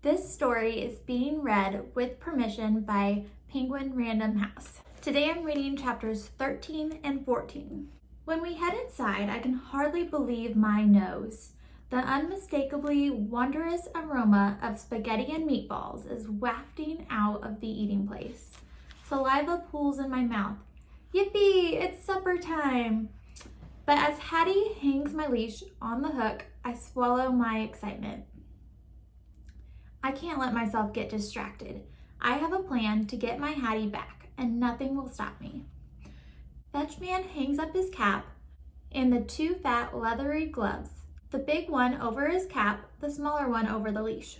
This story is being read with permission by Penguin Random House. Today I'm reading chapters 13 and 14. When we head inside, I can hardly believe my nose. The unmistakably wondrous aroma of spaghetti and meatballs is wafting out of the eating place. Saliva pools in my mouth. Yippee, it's supper time! But as Hattie hangs my leash on the hook, I swallow my excitement. I can't let myself get distracted. I have a plan to get my Hattie back, and nothing will stop me. Fetchman hangs up his cap and the two fat leathery gloves, the big one over his cap, the smaller one over the leash.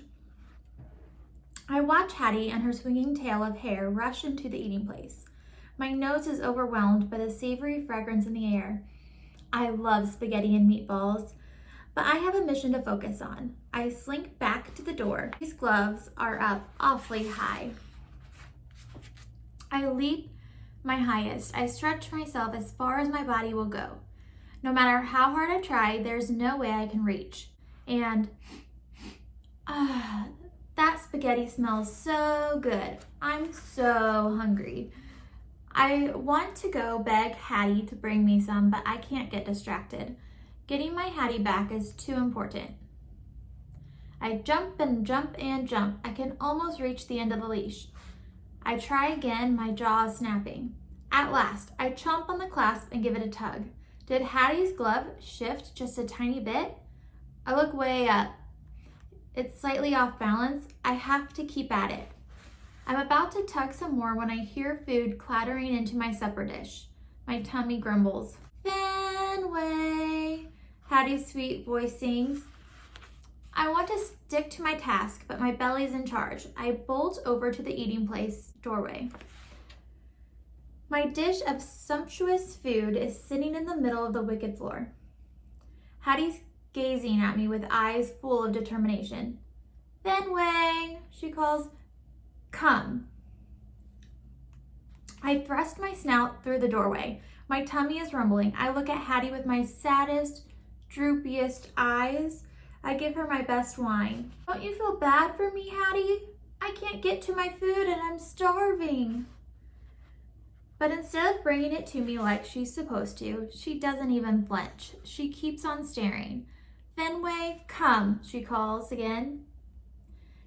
I watch Hattie and her swinging tail of hair rush into the eating place. My nose is overwhelmed by the savory fragrance in the air. I love spaghetti and meatballs, but I have a mission to focus on. I slink back to the door. These gloves are up awfully high. I leap my highest. I stretch myself as far as my body will go. No matter how hard I try, there's no way I can reach. And that spaghetti smells so good. I'm so hungry. I want to go beg Hattie to bring me some, but I can't get distracted. Getting my Hattie back is too important. I jump and jump and jump. I can almost reach the end of the leash. I try again, my jaw is snapping. At last, I chomp on the clasp and give it a tug. Did Hattie's glove shift just a tiny bit? I look way up. It's slightly off balance. I have to keep at it. I'm about to tug some more when I hear food clattering into my supper dish. My tummy grumbles. Fenway, Hattie's sweet voice sings. I want to stick to my task, but my belly's in charge. I bolt over to the eating place doorway. My dish of sumptuous food is sitting in the middle of the wicket floor. Hattie's gazing at me with eyes full of determination. Fenway, she calls. Come. I thrust my snout through the doorway. My tummy is rumbling. I look at Hattie with my saddest, droopiest eyes. I give her my best wine. Don't you feel bad for me, Hattie? I can't get to my food and I'm starving. But instead of bringing it to me like she's supposed to, she doesn't even flinch. She keeps on staring. Fenway, come, she calls again,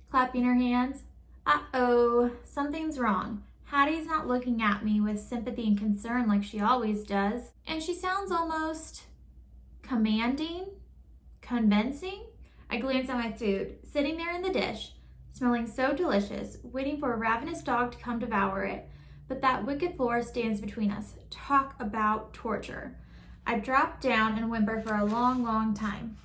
clapping her hands. Uh-oh, something's wrong. Hattie's not looking at me with sympathy and concern like she always does, and she sounds almost commanding, convincing. I glance at my food, sitting there in the dish, smelling so delicious, waiting for a ravenous dog to come devour it. But that wicked floor stands between us. Talk about torture. I drop down and whimper for a long, long time.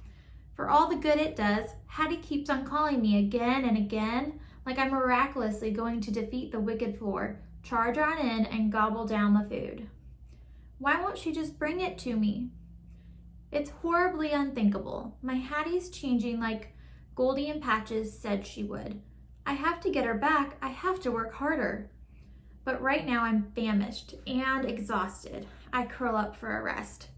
For all the good it does, Hattie keeps on calling me again and again, like I'm miraculously going to defeat the wicked floor, charge on in, and gobble down the food. Why won't she just bring it to me? It's horribly unthinkable. My Hattie's changing like Goldie and Patches said she would. I have to get her back. I have to work harder. But right now I'm famished and exhausted. I curl up for a rest.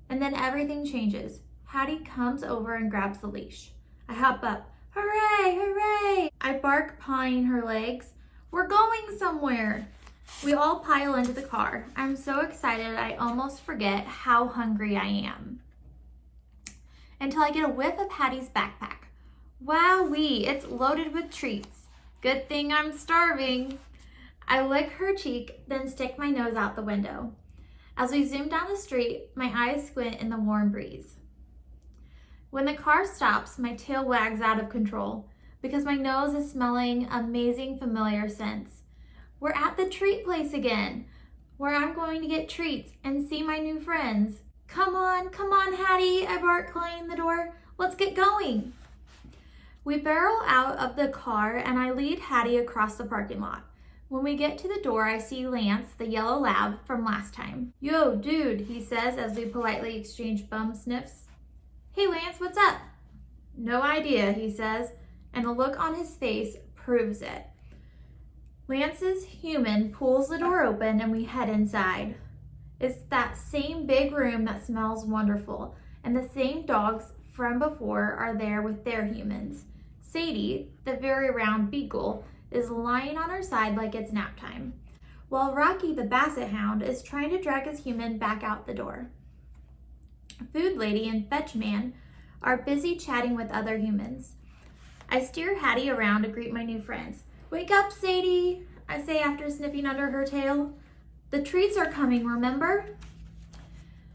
And then everything changes. Hattie comes over and grabs the leash. I hop up. Hooray, hooray! I bark, pawing her legs. We're going somewhere. We all pile into the car. I'm so excited I almost forget how hungry I am. Until I get a whiff of Hattie's backpack. Wowee, it's loaded with treats. Good thing I'm starving. I lick her cheek, then stick my nose out the window. As we zoom down the street, my eyes squint in the warm breeze. When the car stops, my tail wags out of control because my nose is smelling amazing familiar scents. We're at the treat place again, where I'm going to get treats and see my new friends. Come on, Hattie, I bark, clanging the door. Let's get going. We barrel out of the car and I lead Hattie across the parking lot. When we get to the door, I see Lance, the yellow lab from last time. Yo, dude, he says as we politely exchange bum sniffs. Hey, Lance, what's up? No idea, he says, and the look on his face proves it. Lance's human pulls the door open and we head inside. It's that same big room that smells wonderful, and the same dogs from before are there with their humans. Sadie, the very round beagle, is lying on her side like it's nap time, while Rocky, the basset hound, is trying to drag his human back out the door. Food Lady and Fetch Man are busy chatting with other humans. I steer Hattie around to greet my new friends. "Wake up, Sadie," I say after sniffing under her tail. "The treats are coming, remember?"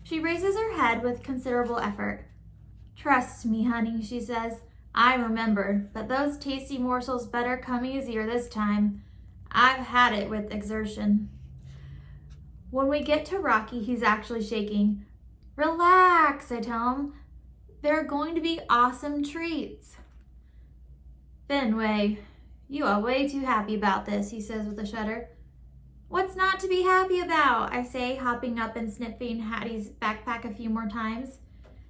She raises her head with considerable effort. "Trust me, honey," she says. "I remember, but those tasty morsels better come easier this time. I've had it with exertion." When we get to Rocky, he's actually shaking. "Relax," I tell him. "There are going to be awesome treats." "Fenway, you are way too happy about this," he says with a shudder. "What's not to be happy about?" I say, hopping up and sniffing Hattie's backpack a few more times.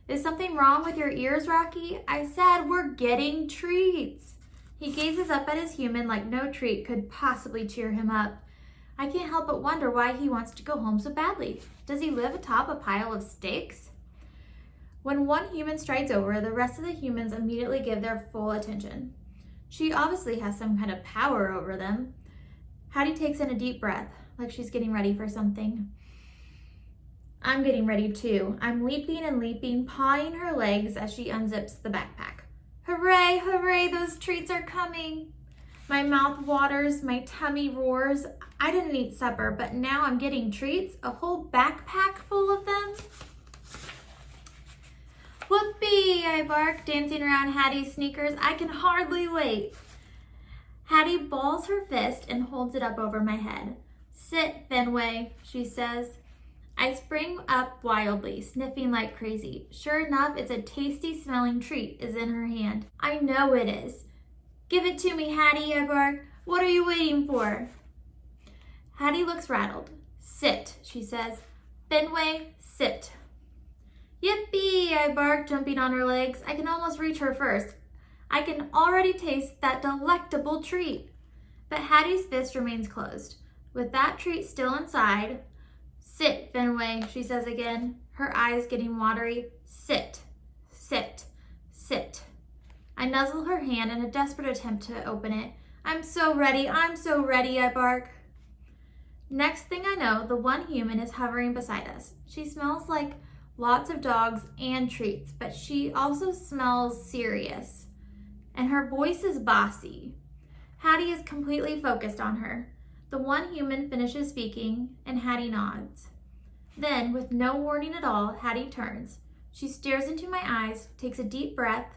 "Is something wrong with your ears, Rocky? I said we're getting treats." He gazes up at his human like no treat could possibly cheer him up. I can't help but wonder why he wants to go home so badly. Does he live atop a pile of steaks? When one human strides over, the rest of the humans immediately give their full attention. She obviously has some kind of power over them. Hattie takes in a deep breath, like she's getting ready for something. I'm getting ready too. I'm leaping and leaping, pawing her legs as she unzips the backpack. "Hooray, hooray, those treats are coming." My mouth waters, my tummy roars. I didn't eat supper, but now I'm getting treats, a whole backpack full of them. "Whoopee," I bark, dancing around Hattie's sneakers. I can hardly wait. Hattie balls her fist and holds it up over my head. "Sit, Fenway," she says. I spring up wildly, sniffing like crazy. Sure enough, it's a tasty smelling treat is in her hand. I know it is. "Give it to me, Hattie," I bark. "What are you waiting for?" Hattie looks rattled. "Sit," she says. "Fenway, sit." "Yippee," I bark, jumping on her legs. I can almost reach her first. I can already taste that delectable treat. But Hattie's fist remains closed. With that treat still inside, "Sit, Fenway," she says again, her eyes getting watery. "Sit, sit, sit." I nuzzle her hand in a desperate attempt to open it. I'm so ready, I bark. Next thing I know, the one human is hovering beside us. She smells like lots of dogs and treats, but she also smells serious. And her voice is bossy. Hattie is completely focused on her. The one human finishes speaking, and Hattie nods. Then, with no warning at all, Hattie turns. She stares into my eyes, takes a deep breath,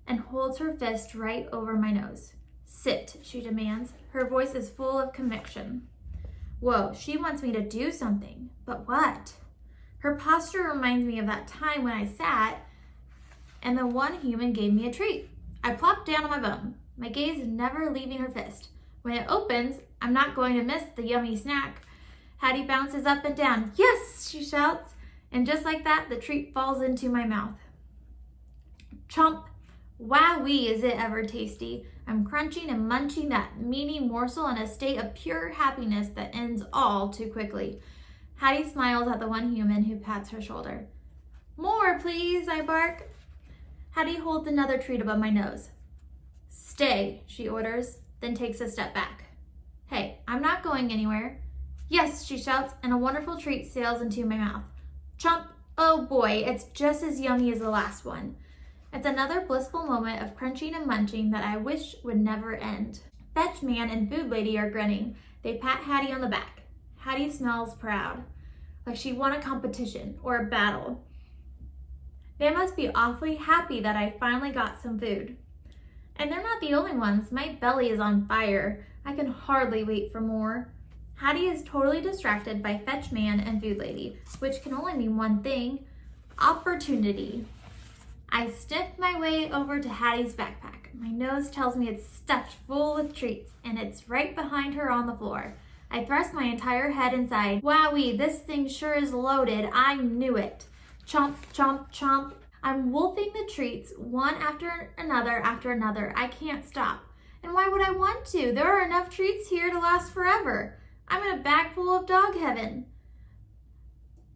and holds her fist right over my nose. "Sit," she demands. Her voice is full of conviction. Whoa, she wants me to do something. But what? Her posture reminds me of that time when I sat and the one human gave me a treat. I plopped down on my bum, my gaze never leaving her fist. When it opens, I'm not going to miss the yummy snack. Hattie bounces up and down. "Yes," she shouts. And just like that, the treat falls into my mouth. Chomp. Wowee, is it ever tasty. I'm crunching and munching that meaty morsel in a state of pure happiness that ends all too quickly. Hattie smiles at the one human who pats her shoulder. "More, please," I bark. Hattie holds another treat above my nose. "Stay," she orders, then takes a step back. "Hey, I'm not going anywhere." "Yes," she shouts, and a wonderful treat sails into my mouth. Chomp. Oh boy, it's just as yummy as the last one. It's another blissful moment of crunching and munching that I wish would never end. Fetch Man and Food Lady are grinning. They pat Hattie on the back. Hattie smells proud, like she won a competition or a battle. They must be awfully happy that I finally got some food. And they're not the only ones. My belly is on fire. I can hardly wait for more. Hattie is totally distracted by Fetch Man and Food Lady, which can only mean one thing: opportunity. I sniff my way over to Hattie's backpack. My nose tells me it's stuffed full with treats, and it's right behind her on the floor. I thrust my entire head inside. Wowee, this thing sure is loaded. I knew it. Chomp, chomp, chomp. I'm wolfing the treats one after another. I can't stop. And why would I want to? There are enough treats here to last forever. I'm in a bag full of dog heaven.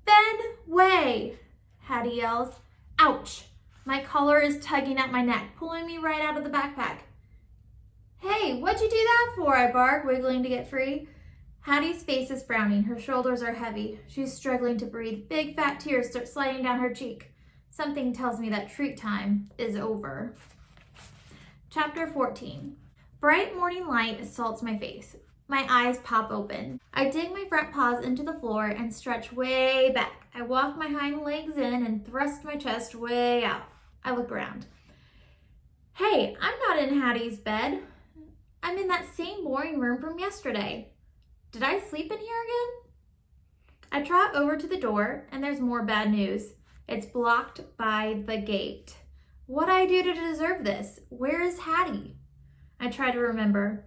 Fenway, Hattie yells. Ouch. My collar is tugging at my neck, pulling me right out of the backpack. Hey, what'd you do that for? I bark, wiggling to get free. Hattie's face is frowning. Her shoulders are heavy. She's struggling to breathe. Big fat tears start sliding down her cheek. Something tells me that treat time is over. Chapter 14. Bright morning light assaults my face. My eyes pop open. I dig my front paws into the floor and stretch way back. I walk my hind legs in and thrust my chest way out. I look around. Hey, I'm not in Hattie's bed. I'm in that same boring room from yesterday. Did I sleep in here again? I trot over to the door and there's more bad news. It's blocked by the gate. What'd I do to deserve this? Where is Hattie? I try to remember.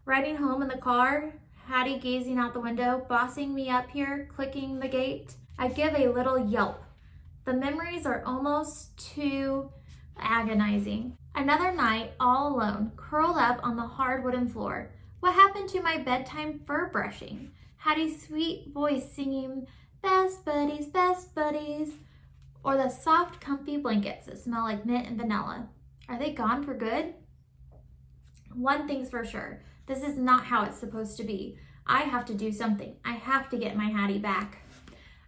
Riding home in the car, Hattie gazing out the window, bossing me up here, clicking the gate. I give a little yelp. The memories are almost too agonizing. Another night, all alone, curled up on the hard wooden floor. What happened to my bedtime fur brushing? Hattie's sweet voice singing, best buddies, or the soft, comfy blankets that smell like mint and vanilla. Are they gone for good? One thing's for sure, this is not how it's supposed to be. I have to do something. I have to get my Hattie back.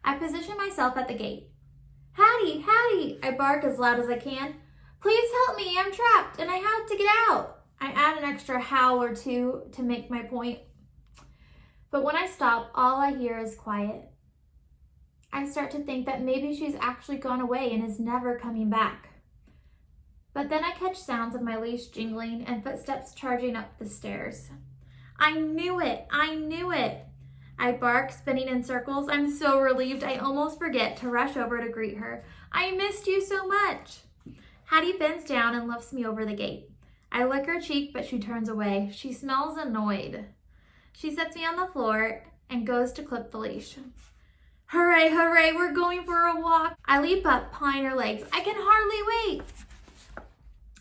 I position myself at the gate. Hattie, I bark as loud as I can. Please help me, I'm trapped and I have to get out. I add an extra howl or two to make my point. But when I stop, all I hear is quiet. I start to think that maybe she's actually gone away and is never coming back. But then I catch sounds of my leash jingling and footsteps charging up the stairs. I knew it. I bark, spinning in circles. I'm so relieved I almost forget to rush over to greet her. I missed you so much. Hattie bends down and lifts me over the gate. I lick her cheek, but she turns away. She smells annoyed. She sets me on the floor and goes to clip the leash. Hooray, we're going for a walk. I leap up, pawing her legs. I can hardly wait.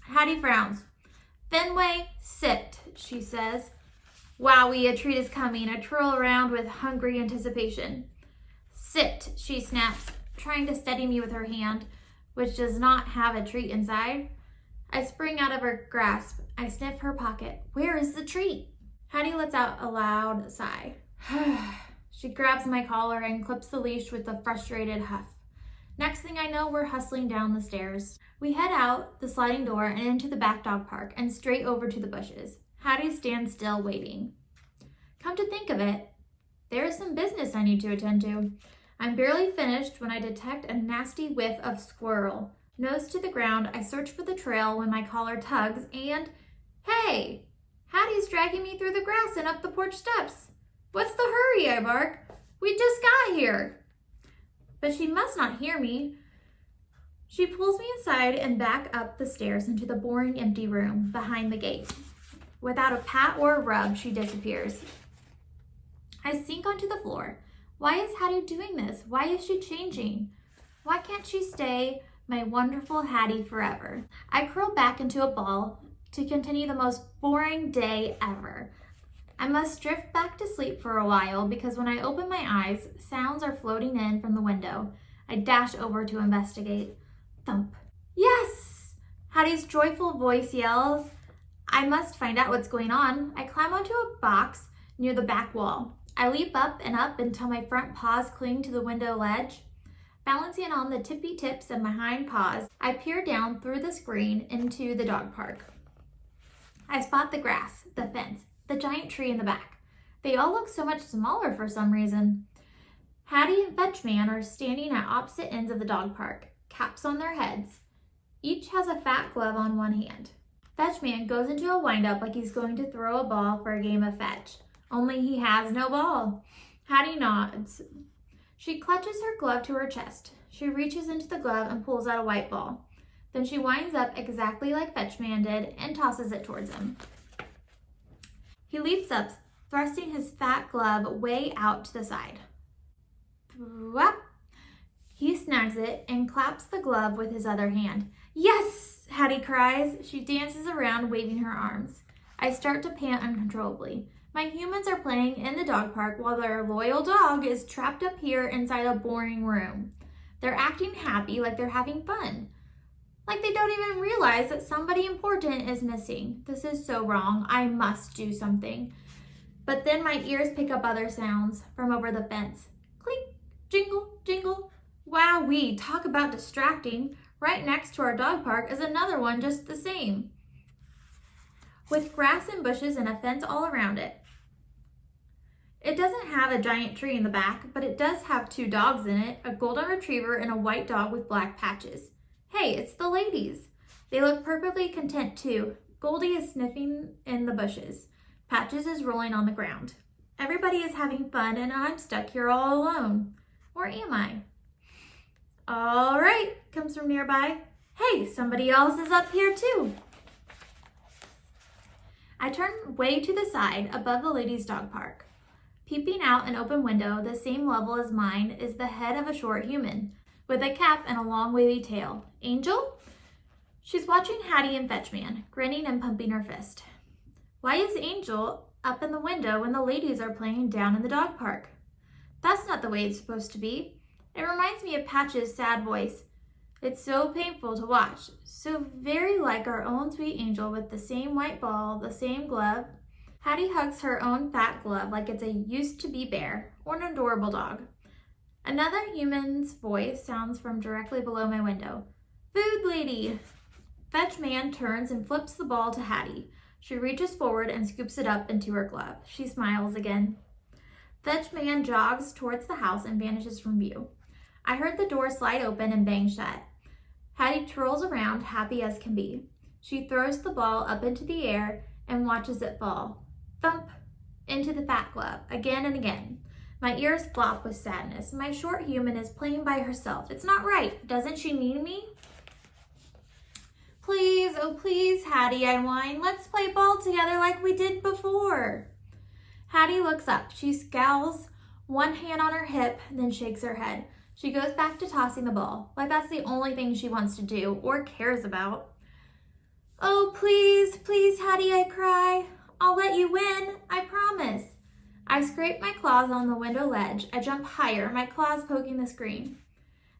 Hattie frowns. Fenway, sit, she says. Wowie, a treat is coming. I twirl around with hungry anticipation. Sit, she snaps, trying to steady me with her hand, which does not have a treat inside. I spring out of her grasp. I sniff her pocket. Where is the treat? Hattie lets out a loud sigh. She grabs my collar and clips the leash with a frustrated huff. Next thing I know, we're hustling down the stairs. We head out the sliding door and into the back dog park and straight over to the bushes. Hattie stands still, waiting. Come to think of it, there is some business I need to attend to. I'm barely finished when I detect a nasty whiff of squirrel. Nose to the ground, I search for the trail when my collar tugs and, hey, Hattie's dragging me through the grass and up the porch steps. What's the hurry, I bark. We just got here. But she must not hear me. She pulls me inside and back up the stairs into the boring empty room behind the gate. Without a pat or a rub, she disappears. I sink onto the floor. Why is Hattie doing this? Why is she changing? Why can't she stay my wonderful Hattie forever? I curl back into a ball to continue the most boring day ever. I must drift back to sleep for a while because when I open my eyes, sounds are floating in from the window. I dash over to investigate. Thump. Yes! Hattie's joyful voice yells. I must find out what's going on. I climb onto a box near the back wall. I leap up and up until my front paws cling to the window ledge. Balancing on the tippy tips of my hind paws, I peer down through the screen into the dog park. I spot the grass, the fence, the giant tree in the back. They all look so much smaller for some reason. Hattie and Fetchman are standing at opposite ends of the dog park, caps on their heads. Each has a fat glove on one hand. Fetchman goes into a windup like he's going to throw a ball for a game of fetch, only he has no ball. Hattie nods. She clutches her glove to her chest. She reaches into the glove and pulls out a white ball. Then she winds up exactly like Fetchman did and tosses it towards him. He leaps up, thrusting his fat glove way out to the side. Whap! He snags it and claps the glove with his other hand. Yes! Hattie cries. She dances around, waving her arms. I start to pant uncontrollably. My humans are playing in the dog park while their loyal dog is trapped up here inside a boring room. They're acting happy like they're having fun. Like they don't even realize that somebody important is missing. This is so wrong. I must do something. But then my ears pick up other sounds from over the fence. Clink, jingle, jingle. Wowee, talk about distracting. Right next to our dog park is another one just the same, with grass and bushes and a fence all around it. It doesn't have a giant tree in the back, but it does have 2 dogs in it, a golden retriever and a white dog with black patches. Hey, it's the ladies. They look perfectly content too. Goldie is sniffing in the bushes. Patches is rolling on the ground. Everybody is having fun and I'm stuck here all alone. Or am I? All right, comes from nearby. Hey, somebody else is up here too. I turn way to the side above the ladies' dog park. Peeping out an open window, the same level as mine, is the head of a short human, with a cap and a long wavy tail. Angel? She's watching Hattie and Fetchman, grinning and pumping her fist. Why is Angel up in the window when the ladies are playing down in the dog park? That's not the way it's supposed to be. It reminds me of Patch's sad voice. It's so painful to watch, so very like our own sweet Angel with the same white ball, the same glove. Hattie hugs her own fat glove like it's a used-to-be bear or an adorable dog. Another human's voice sounds from directly below my window. Food lady! Fetchman turns and flips the ball to Hattie. She reaches forward and scoops it up into her glove. She smiles again. Fetchman jogs towards the house and vanishes from view. I heard the door slide open and bang shut. Hattie twirls around, happy as can be. She throws the ball up into the air and watches it fall. Thump! Into the fat glove, again and again. My ears flop with sadness. My short human is playing by herself. It's not right. Doesn't she need me? Please, oh please, Hattie, I whine. Let's play ball together like we did before. Hattie looks up. She scowls, one hand on her hip, then shakes her head. She goes back to tossing the ball, like that's the only thing she wants to do or cares about. Oh, please, please, Hattie, I cry. I'll let you win, I promise. I scrape my claws on the window ledge. I jump higher, my claws poking the screen.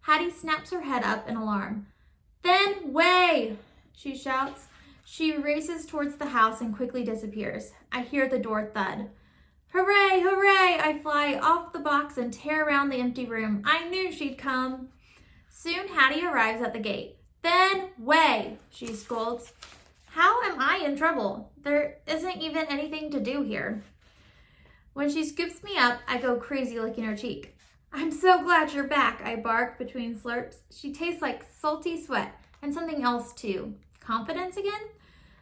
Hattie snaps her head up in alarm. Fenway, she shouts. She races towards the house and quickly disappears. I hear the door thud. Hooray, hooray! I fly off the box and tear around the empty room. I knew she'd come. Soon Hattie arrives at the gate. Fenway, she scolds. How am I in trouble? There isn't even anything to do here. When she scoops me up, I go crazy licking her cheek. I'm so glad you're back, I bark between slurps. She tastes like salty sweat and something else too. Confidence again?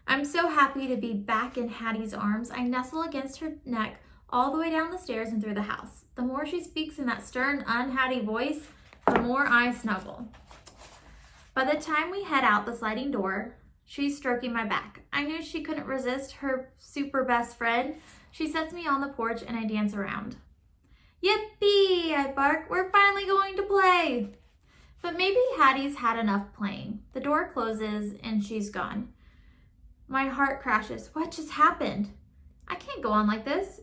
I'm so happy to be back in Hattie's arms. I nestle against her neck all the way down the stairs and through the house. The more she speaks in that stern, un-Hattie voice, the more I snuggle. By the time we head out the sliding door, she's stroking my back. I knew she couldn't resist her super best friend. She sets me on the porch and I dance around. Yippee, I bark. We're finally going to play. But maybe Hattie's had enough playing. The door closes and she's gone. My heart crashes. What just happened? I can't go on like this.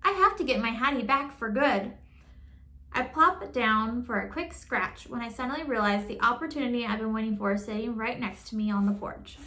I have to get my Hattie back for good. I plop down for a quick scratch when I suddenly realize the opportunity I've been waiting for is sitting right next to me on the porch.